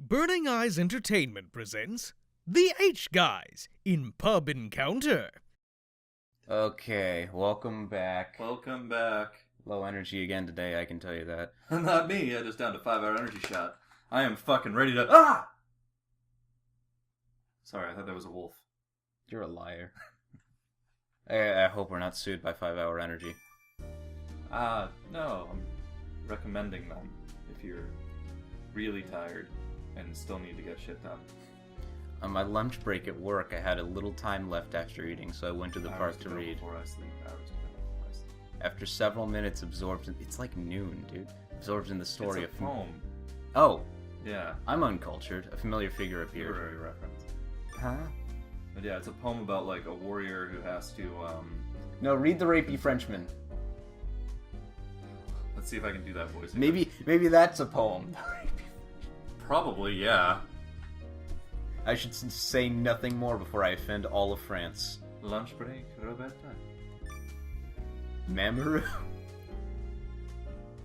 Burning Eyes Entertainment presents The H-Guys in Pub Encounter. Okay, welcome back. Welcome back. Low energy again today, I can tell you that. Not me, I just down to 5-hour energy shot. I am fucking ready to... Ah! Sorry, I thought that was a wolf. You're a liar. I hope we're not sued by 5-hour energy. No, I'm recommending them if you're really tired and still need to get shit done. On my lunch break at work, I had a little time left after eating, so I went to the park to read. Before I sleep. Hours to go before I sleep. After several minutes absorbed in... It's like noon, dude. Absorbed in the story It's a poem. Oh. Yeah. I'm uncultured. A familiar figure appeared. Literary reference. Huh? But yeah, it's a poem about, like, a warrior who has to, No, read The Rapey Frenchman. Let's see if I can do that voice. Maybe that's a poem. Probably, yeah. I should say nothing more before I offend all of France. Lunch break, Roberta. Mamoru?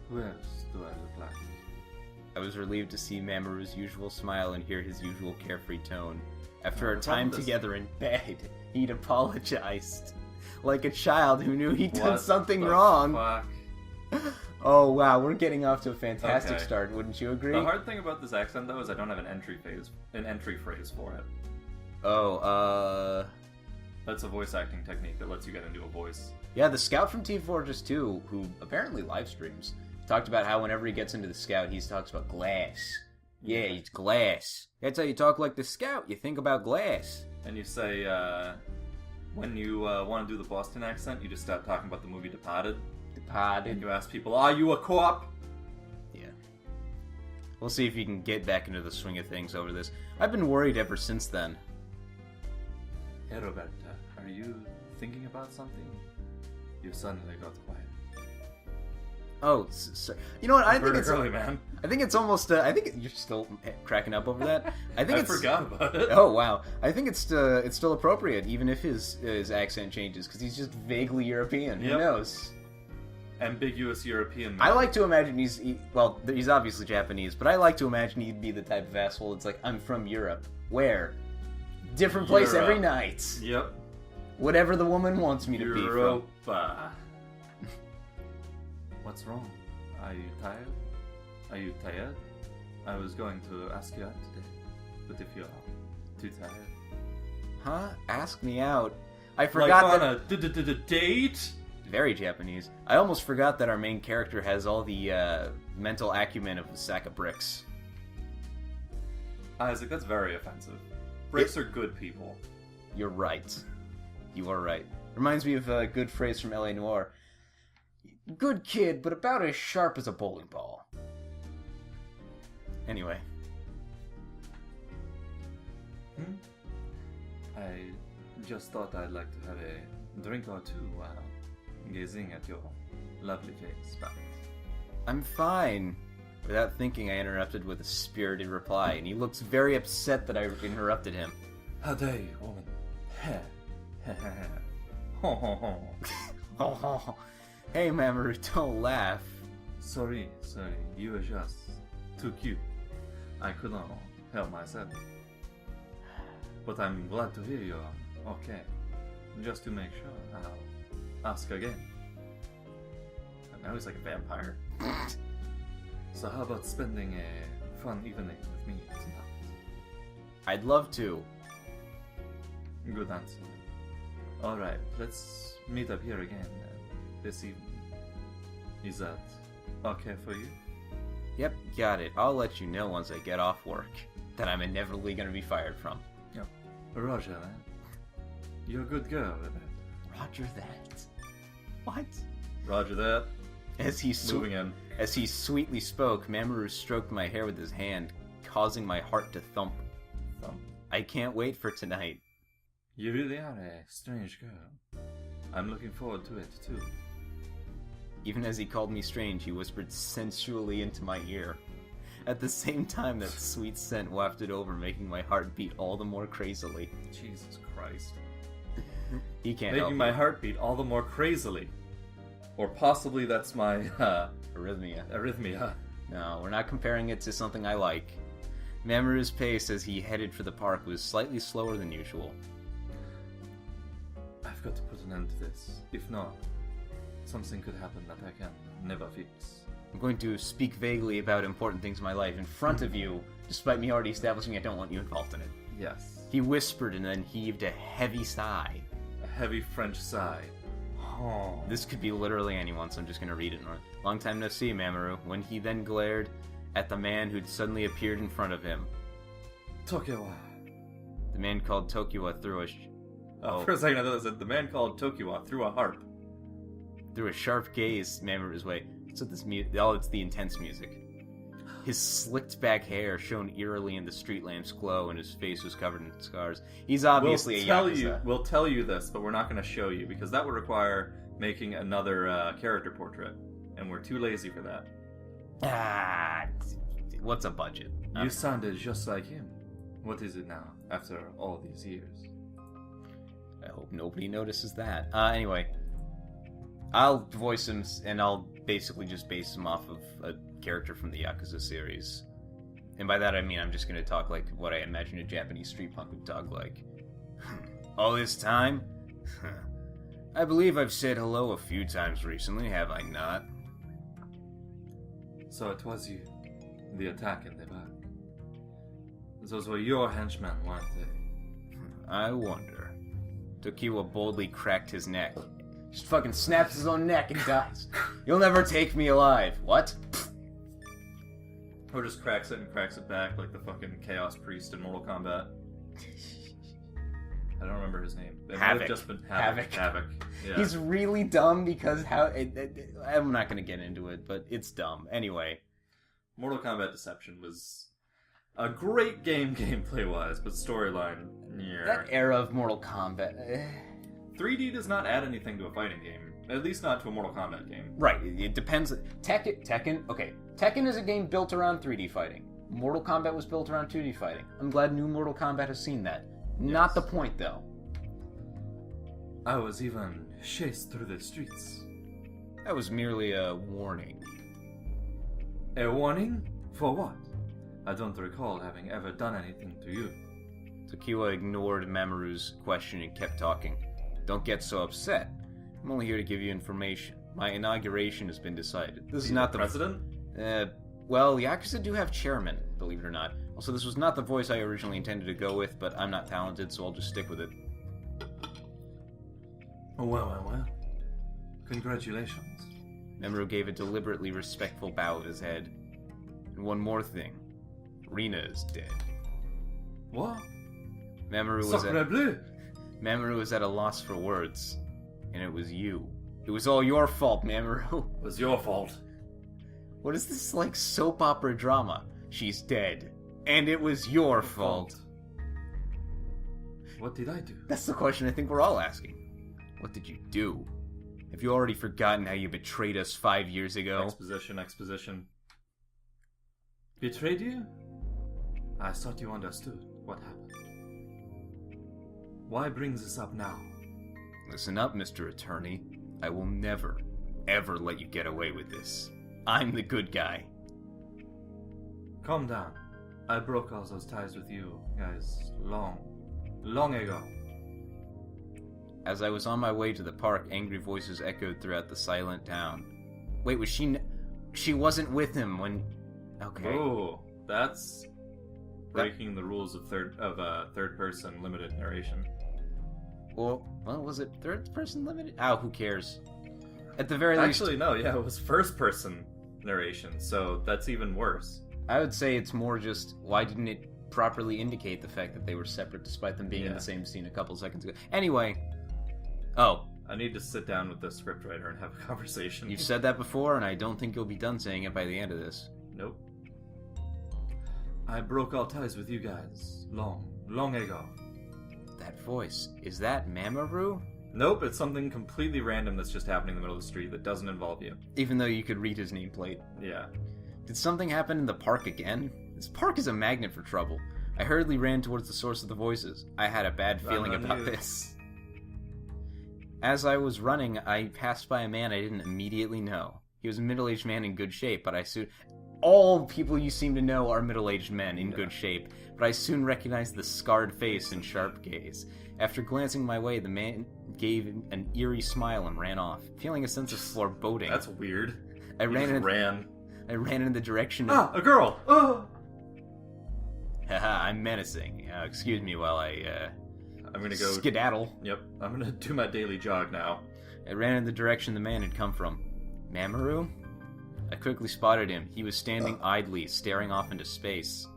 Who else do I look like? I was relieved to see Mamoru's usual smile and hear his usual carefree tone. After our the time problem is- together in bed, he'd apologized. Like a child who knew he'd done What something the wrong. Fuck? Oh wow, we're getting off to a fantastic Okay. start, wouldn't you agree? The hard thing about this accent, though, is I don't have an entry phrase for it. Oh, That's a voice acting technique that lets you get into a voice. yeah, the scout from Team Fortress 2, who apparently live streams, talked about how whenever he gets into the scout, he talks about glass. Yeah, it's glass. That's how you talk like the scout. You think about glass. And you say, when you want to do the Boston accent, you just start talking about the movie Departed. And Departed. you ask people, are you a co-op? Yeah. We'll see if you can get back into the swing of things over this. I've been worried ever since then. Hey, Roberta, are you thinking about something? You suddenly got quiet. Oh, you know what? I think Very it's early, man. I think it's almost. I think you're still cracking up over that. I think I it's. forgot about it. Oh wow! I think it's still appropriate, even if his accent changes, because he's just vaguely European. Who Yep. knows? Ambiguous European man. I like to imagine he's obviously Japanese, but I like to imagine he'd be the type of asshole that's like, I'm from Europe. Where? Different place every Europe. night. Yep. Whatever the woman wants me to be from. Europa. What's wrong? Are you tired? Are you tired? I was going to ask you out today, but if you're too tired... Huh? Ask me out. I Like forgot on that... a date? Very Japanese. I almost forgot that our main character has all the mental acumen of a sack of bricks. Isaac, that's very offensive. Bricks are good people. You're right. You are right. Reminds me of a good phrase from L.A. Noire. Good kid, but about as sharp as a bowling ball. Anyway. I just thought I'd like to have a drink or two while gazing at your lovely face, but... I'm fine. Without thinking, I interrupted with a spirited reply, and he looks very upset that I interrupted him. How dare you, woman? Ho ho ho. Hey, Mamoru, don't laugh. Sorry, you were just too cute. I could not help myself. But I'm glad to hear you're okay. Just to make sure, I'll ask again. And now he's like a vampire. So how about spending a fun evening with me tonight? I'd love to. Good answer. Alright, let's meet up here again this evening. Is that okay for you? Yep, got it. I'll let you know once I get off work that I'm inevitably going to be fired from. Yep. Roger that. You're a good girl, Rebecca. Roger that. What? Roger that. As he Moving in. As he sweetly spoke, Mamoru stroked my hair with his hand, causing my heart to thump. I can't wait for tonight. You really are a strange girl. I'm looking forward to it, too. Even as he called me strange, he whispered sensually into my ear. At the same time, that sweet scent wafted over, making my heart beat all the more crazily. Jesus Christ. He can't help Making me. my heart beat all the more crazily. Or possibly that's my, Arrhythmia. arrhythmia. No, we're not comparing it to something I like. Mamoru's pace as he headed for the park was slightly slower than usual. I've got to put an end to this. If not, something could happen that I can never fix. I'm going to speak vaguely about important things in my life in front of you, despite me already establishing I don't want you involved in it. Yes. He whispered and then heaved a heavy sigh. A heavy French sigh. Oh. This could be literally anyone, so I'm just going to read it. Long time no see, Mamoru. When he then glared at the man who'd suddenly appeared in front of him. Tokiwa. The man called Tokiwa threw a... For a second I thought it said the man called Tokiwa threw a harp. Threw a sharp gaze Mamoru's way. So this it's the intense music. His slicked back hair shone eerily in the street lamp's glow, and his face was covered in scars. He's obviously a Yakuza. We'll tell you this, but we're not going to show you, because that would require making another character portrait, and we're too lazy for that. What's a budget? You sounded just like him. What is it now, after all these years? I hope nobody notices that. Anyway, I'll voice him, and I'll basically just base him off of a character from the Yakuza series. And by that I mean I'm just going to talk like what I imagine a Japanese street punk would talk like. All this time? I believe I've said hello a few times recently, have I not? So it was you. The attack in the back. Those were your henchmen, weren't they? I wonder. Tokiwa boldly cracked his neck. Just fucking snaps his own neck and dies. You'll never take me alive. What? Or just cracks it and cracks it back like the fucking Chaos Priest in Mortal Kombat. I don't remember his name. It might have just been Havoc. Havoc. Yeah. He's really dumb because I'm not going to get into it, but it's dumb. Anyway. Mortal Kombat Deception was a great game gameplay-wise, but storyline... Yeah. That era of Mortal Kombat... 3D does not add anything to a fighting game. At least not to a Mortal Kombat game. Right, it depends. Tekken, okay. Tekken is a game built around 3D fighting. Mortal Kombat was built around 2D fighting. I'm glad new Mortal Kombat has seen that. Yes. Not the point, though. I was even chased through the streets. That was merely a warning. A warning? For what? I don't recall having ever done anything to you. Tokiwa ignored Mamoru's question and kept talking. Don't get so upset. I'm only here to give you information. My inauguration has been decided. This is not the president? Well, Yakuza do have chairman, believe it or not. Also, this was not the voice I originally intended to go with, but I'm not talented, so I'll just stick with it. Oh, well. Congratulations. Mamoru gave a deliberately respectful bow of his head. And one more thing. Rina is dead. What? Mamoru was at a loss for words. And it was you. It was all your fault, Mamoru. It was your fault. What is this, like, soap opera drama? She's dead. And it was your fault. What did I do? That's the question I think we're all asking. What did you do? Have you already forgotten how you betrayed us 5 years ago? Exposition. Betrayed you? I thought you understood what happened. Why bring this up now? Listen up, Mr. Attorney. I will never, ever let you get away with this. I'm the good guy. Calm down. I broke all those ties with you guys long ago. As I was on my way to the park, angry voices echoed throughout the silent town. Wait, was she... She wasn't with him when... Okay. Oh, that's breaking the rules of third-person limited narration. Well, was it third-person limited? Oh, who cares? At the very least... Actually, no, yeah, it was first-person narration, so that's even worse. I would say it's more just, why didn't it properly indicate the fact that they were separate despite them being in the same scene a couple seconds ago? Anyway... Oh. I need to sit down with the scriptwriter and have a conversation. You've said that before, and I don't think you'll be done saying it by the end of this. Nope. I broke all ties with you guys long ago. That voice, is that Mamoru? Nope, it's something completely random that's just happening in the middle of the street that doesn't involve you. Even though you could read his nameplate. Yeah. Did something happen in the park again? This park is a magnet for trouble. I hurriedly ran towards the source of the voices. I had a bad feeling about this. As I was running, I passed by a man I didn't immediately know. He was a middle-aged man in good shape, but I soon... all people you seem to know are middle-aged men in good shape, but I soon recognized the scarred face and sharp gaze. After glancing my way, the man gave an eerie smile and ran off, feeling a sense of foreboding. That's weird. I He ran just ran. in the direction of... Ah, a girl! Oh! Haha, I'm menacing. Excuse me while I, I'm gonna go... skedaddle. Yep, I'm gonna do my daily jog now. I ran in the direction the man had come from. Mamoru? I quickly spotted him. He was standing idly, staring off into space.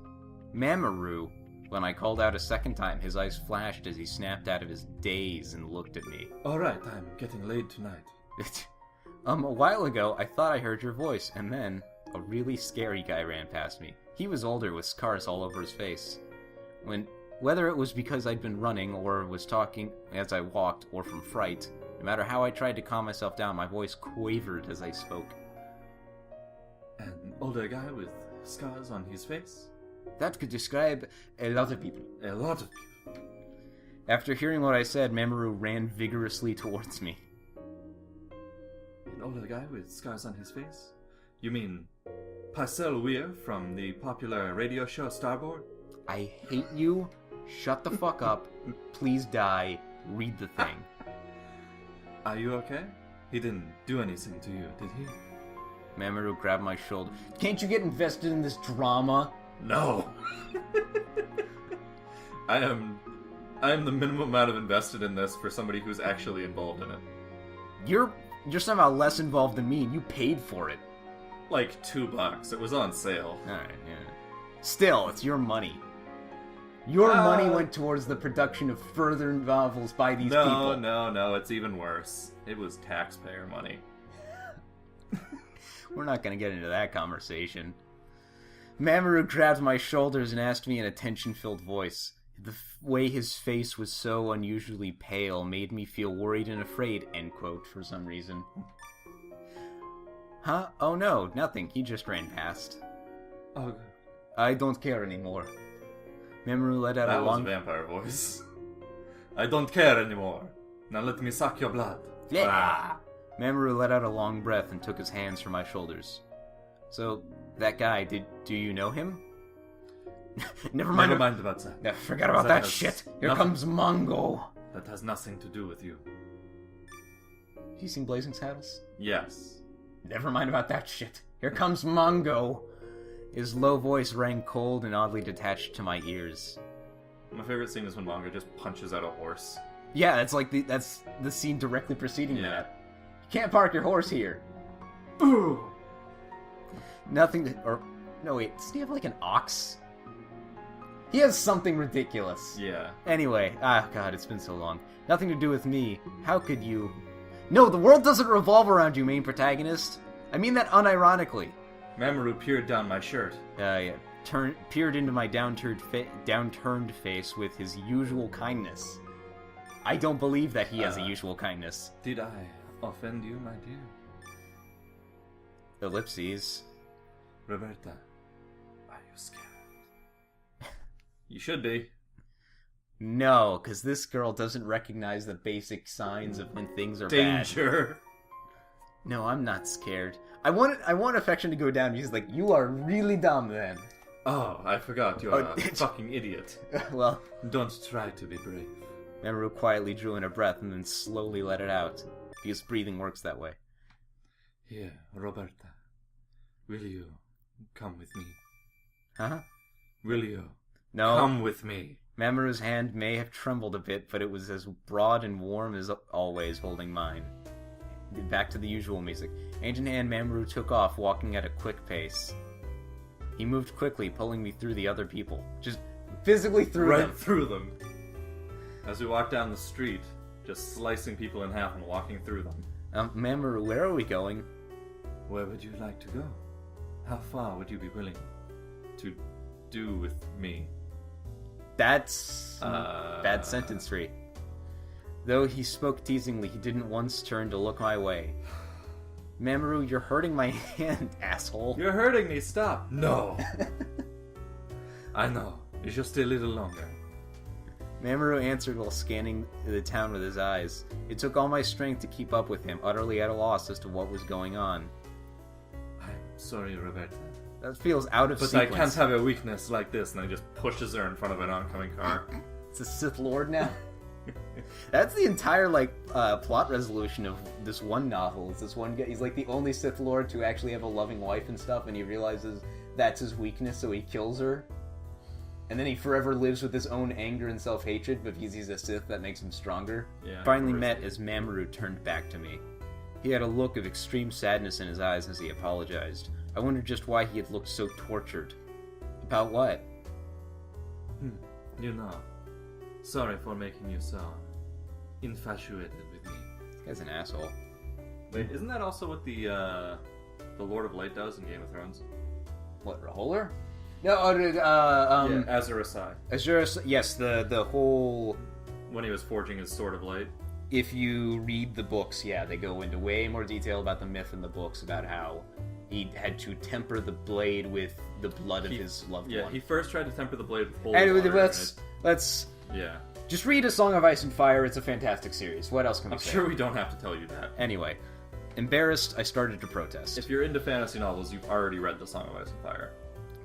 Mamoru? When I called out a second time, his eyes flashed as he snapped out of his daze and looked at me. Alright, I'm getting laid tonight. A while ago, I thought I heard your voice, and then a really scary guy ran past me. He was older, with scars all over his face. Whether it was because I'd been running, or was talking as I walked, or from fright, no matter how I tried to calm myself down, my voice quavered as I spoke. An older guy with scars on his face? That could describe a lot of people. A lot of people. After hearing what I said, Mamoru ran vigorously towards me. An older guy with scars on his face? You mean Parcel Weir from the popular radio show Starboard? I hate you. Shut the fuck up. Please die. Read the thing. Are you okay? He didn't do anything to you, did he? Mamoru grabbed my shoulder. Can't you get invested in this drama? No. I am the minimum amount of invested in this for somebody who's actually involved in it. You're somehow less involved than me, and you paid for it. Like $2. It was on sale. Alright, yeah. Still, it's your money. Your money went towards the production of further novels by these people. No, it's even worse. It was taxpayer money. We're not gonna get into that conversation. Mamoru grabbed my shoulders and asked me in a tension-filled voice. The way his face was so unusually pale made me feel worried and afraid, end quote, for some reason. Huh? Oh no, nothing. He just ran past. Oh, I don't care anymore. Mamoru let out that a was long... a vampire voice. I don't care anymore. Now let me suck your blood. Yeah. Ah. Mamoru let out a long breath and took his hands from my shoulders. So, that guy, do you know him? Never mind about that. Yeah, forget about that shit. Here comes Mongo. That has nothing to do with you. Have you seen Blazing Saddles? Yes. Never mind about that shit. Here comes Mongo. His low voice rang cold and oddly detached to my ears. My favorite scene is when manga just punches out a horse. Yeah, that's the scene directly preceding that. You can't park your horse here. Ooh. Nothing to... Or... No, wait. Does he have, like, an ox? He has something ridiculous. Yeah. Anyway. God, it's been so long. Nothing to do with me. How could you... No, the world doesn't revolve around you, main protagonist. I mean that unironically. Mamoru peered down my shirt. Yeah. Peered into my downturned face with his usual kindness. I don't believe that he has a usual kindness. Did I offend you, my dear? Ellipses. Roberta, are you scared? You should be. No, because this girl doesn't recognize the basic signs of when things are Danger. bad. No, I'm not scared. I want affection to go down because, like, you are really dumb then. Oh, I forgot. You're a fucking idiot. Well... Don't try to be brave. Mamoru quietly drew in a breath and then slowly let it out. Because breathing works that way. Here, Roberta. Will you come with me? Huh? Will you No. come with me? Mamoru's hand may have trembled a bit, but it was as broad and warm as always, holding mine. Back to the usual music. Hand in hand, Mamoru took off, walking at a quick pace. He moved quickly, pulling me through the other people. Just physically through them. Right through them. As we walked down the street, just slicing people in half and walking through them. Mamoru, where are we going? Where would you like to go? How far would you be willing to do with me? That's bad sentence tree. Though he spoke teasingly, he didn't once turn to look my way. Mamoru, you're hurting my hand, asshole. You're hurting me, stop! No! I know, it's just a little longer. Mamoru answered while scanning the town with his eyes. It took all my strength to keep up with him, utterly at a loss as to what was going on. I'm sorry, Roberta. That feels out of But sequence. I can't have a weakness like this, and he just pushes her in front of an oncoming car. It's a Sith Lord now. That's the entire plot resolution of this one novel. It's this one guy. He's like the only Sith Lord to actually have a loving wife and stuff, and he realizes that's his weakness, so he kills her. And then he forever lives with his own anger and self-hatred, but because he's a Sith, that makes him stronger. Yeah, Finally met as Mamoru turned back to me. He had a look of extreme sadness in his eyes as he apologized. I wondered just why he had looked so tortured. About what? You know, sorry for making you so infatuated with me. This guy's an asshole. Wait, isn't that also what the Lord of Light does in Game of Thrones? What, Raholer? No, Yeah, Azor Ahai. Azura, yes, the whole... When he was forging his Sword of Light. If you read the books, yeah, they go into way more detail about the myth in the books, about how he had to temper the blade with the blood of his loved one. Yeah, he first tried to temper the blade with holy Anyway, water. let's Yeah. just read A Song of Ice and Fire. It's a fantastic series. What else can we I'm say? sure we don't have to tell you that. Anyway, embarrassed, I started to protest. If you're into fantasy novels, you've already read The Song of Ice and Fire.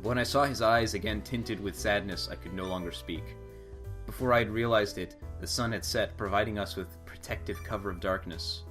When I saw his eyes again tinted with sadness, I could no longer speak. Before I had realized it, the sun had set, providing us with protective cover of darkness.